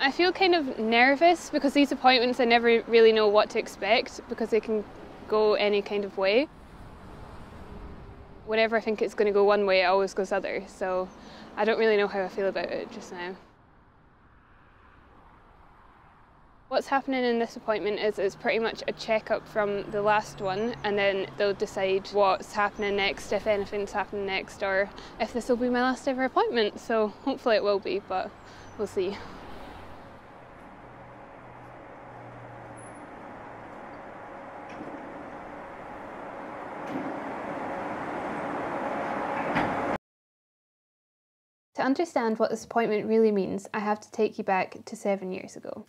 I feel kind of nervous because these appointments I never really know what to expect because they can go any kind of way. Whenever I think it's going to go one way, it always goes other, so I don't really know how I feel about it just now. What's happening in this appointment is it's pretty much a checkup from the last one, and then they'll decide what's happening next, if anything's happening next, or if this will be my last ever appointment. So hopefully it will be, but we'll see. To understand what this appointment really means, I have to take you back to 7 years ago.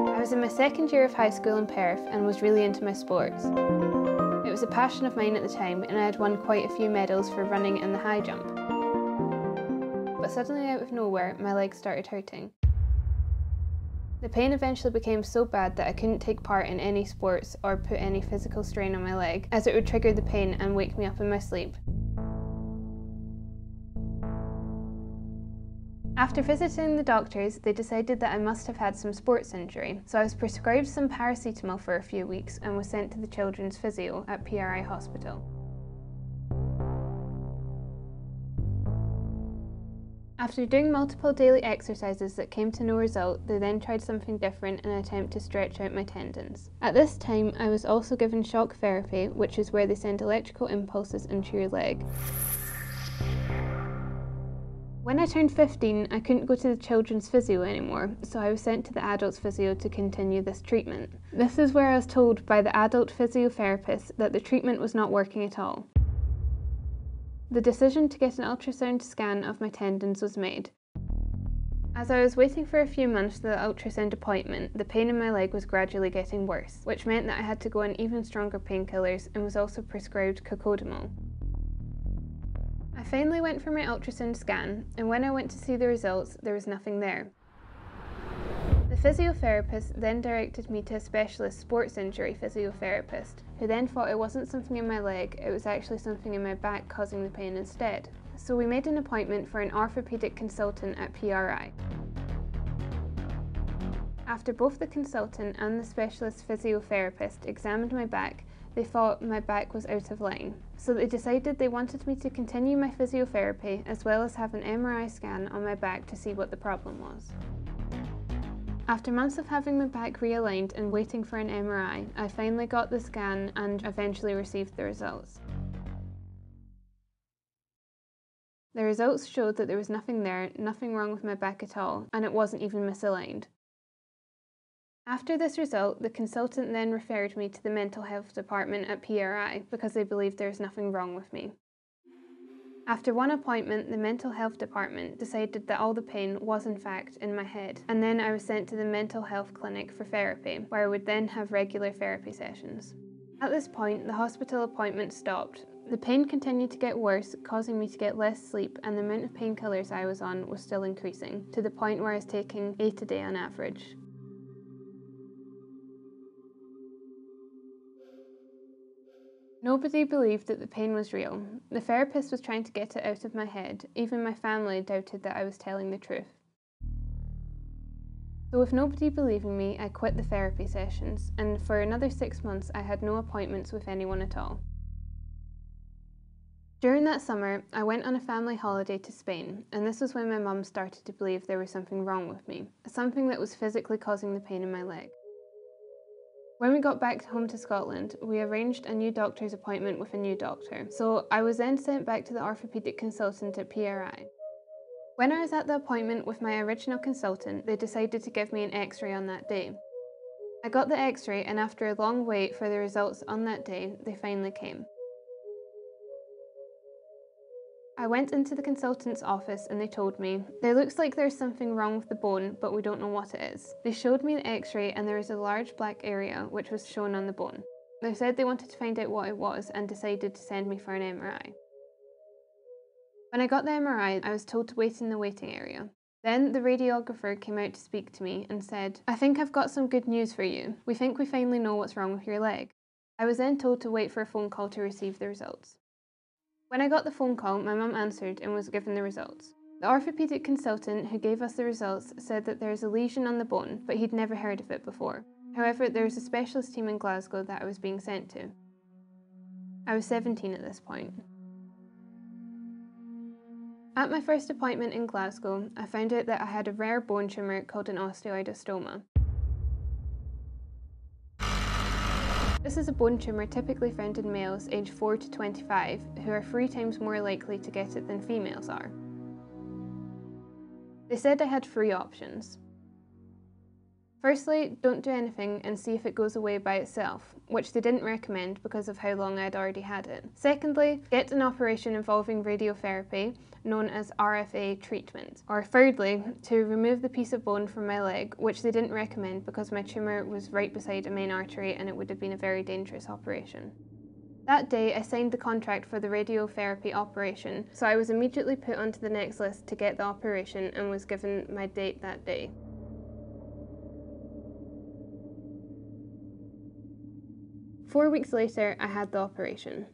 I was in my second year of high school in Perth and was really into my sports. It was a passion of mine at the time, and I had won quite a few medals for running and the high jump. But suddenly out of nowhere, my legs started hurting. The pain eventually became so bad that I couldn't take part in any sports or put any physical strain on my leg, as it would trigger the pain and wake me up in my sleep. After visiting the doctors, they decided that I must have had some sports injury, so I was prescribed some paracetamol for a few weeks and was sent to the children's physio at PRI Hospital. After doing multiple daily exercises that came to no result, they then tried something different in an attempt to stretch out my tendons. At this time, I was also given shock therapy, which is where they send electrical impulses into your leg. When I turned 15, I couldn't go to the children's physio anymore, so I was sent to the adults physio to continue this treatment. This is where I was told by the adult physiotherapist that the treatment was not working at all. The decision to get an ultrasound scan of my tendons was made. As I was waiting for a few months for the ultrasound appointment, the pain in my leg was gradually getting worse, which meant that I had to go on even stronger painkillers and was also prescribed cocodamol. I finally went for my ultrasound scan, and when I went to see the results, there was nothing there. The physiotherapist then directed me to a specialist sports injury physiotherapist, who then thought it wasn't something in my leg, it was actually something in my back causing the pain instead. So we made an appointment for an orthopaedic consultant at PRI. After both the consultant and the specialist physiotherapist examined my back, they thought my back was out of line. So they decided they wanted me to continue my physiotherapy as well as have an MRI scan on my back to see what the problem was. After months of having my back realigned and waiting for an MRI, I finally got the scan and eventually received the results. The results showed that there was nothing there, nothing wrong with my back at all, and it wasn't even misaligned. After this result, the consultant then referred me to the mental health department at PRI because they believed there was nothing wrong with me. After one appointment, the mental health department decided that all the pain was in fact in my head, and then I was sent to the mental health clinic for therapy, where I would then have regular therapy sessions. At this point, the hospital appointment stopped. The pain continued to get worse, causing me to get less sleep, and the amount of painkillers I was on was still increasing, to the point where I was taking 8 a day on average. Nobody believed that the pain was real. The therapist was trying to get it out of my head. Even my family doubted that I was telling the truth. So with nobody believing me, I quit the therapy sessions, and for another 6 months I had no appointments with anyone at all. During that summer, I went on a family holiday to Spain, and this was when my mum started to believe there was something wrong with me, something that was physically causing the pain in my leg. When we got back home to Scotland, we arranged a new doctor's appointment with a new doctor, so I was then sent back to the orthopaedic consultant at PRI. When I was at the appointment with my original consultant, they decided to give me an x-ray on that day. I got the x-ray, and after a long wait for the results on that day, they finally came. I went into the consultant's office and they told me, "There looks like there's something wrong with the bone, but we don't know what it is." They showed me the x-ray and there was a large black area which was shown on the bone. They said they wanted to find out what it was and decided to send me for an MRI. When I got the MRI, I was told to wait in the waiting area. Then the radiographer came out to speak to me and said, "I think I've got some good news for you. We think we finally know what's wrong with your leg." I was then told to wait for a phone call to receive the results. When I got the phone call, my mum answered and was given the results. The orthopaedic consultant who gave us the results said that there is a lesion on the bone, but he'd never heard of it before. However, there was a specialist team in Glasgow that I was being sent to. I was 17 at this point. At my first appointment in Glasgow, I found out that I had a rare bone tumour called an Osteoid Osteoma. This is a bone tumour typically found in males aged 4 to 25 who are 3 times more likely to get it than females are. They said I had 3 options. Firstly, don't do anything and see if it goes away by itself, which they didn't recommend because of how long I'd already had it. Secondly, get an operation involving radiotherapy, known as RFA treatment. Or thirdly, to remove the piece of bone from my leg, which they didn't recommend because my tumour was right beside a main artery and it would have been a very dangerous operation. That day, I signed the contract for the radiotherapy operation, so I was immediately put onto the next list to get the operation and was given my date that day. Four weeks later, I had the operation.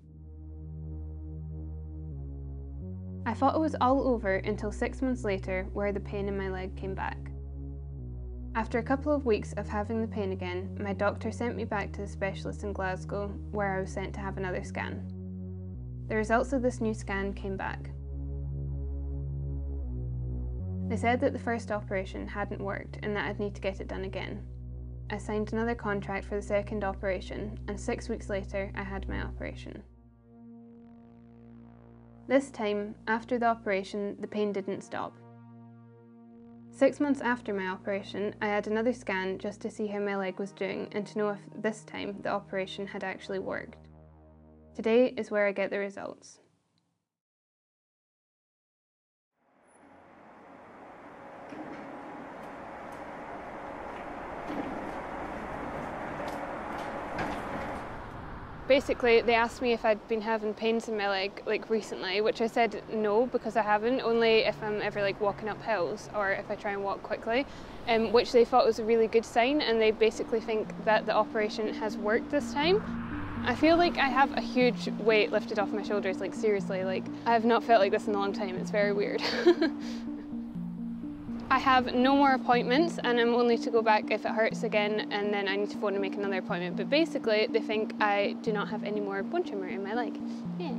I thought it was all over until 6 months later, where the pain in my leg came back. After a couple of weeks of having the pain again, my doctor sent me back to the specialist in Glasgow, where I was sent to have another scan. The results of this new scan came back. They said that the first operation hadn't worked and that I'd need to get it done again. I signed another contract for the second operation, and 6 weeks later I had my operation. This time, after the operation, the pain didn't stop. 6 months after my operation, I had another scan just to see how my leg was doing and to know if this time the operation had actually worked. Today is where I get the results. Basically, they asked me if I'd been having pains in my leg recently, which I said no, because I haven't, only if I'm ever walking up hills or if I try and walk quickly, which they thought was a really good sign, and they basically think that the operation has worked this time. I feel like I have a huge weight lifted off my shoulders, seriously, I have not felt like this in a long time. It's very weird. I have no more appointments and I'm only to go back if it hurts again, and then I need to phone and make another appointment. But basically, they think I do not have any more bone tumour in my leg. Yay.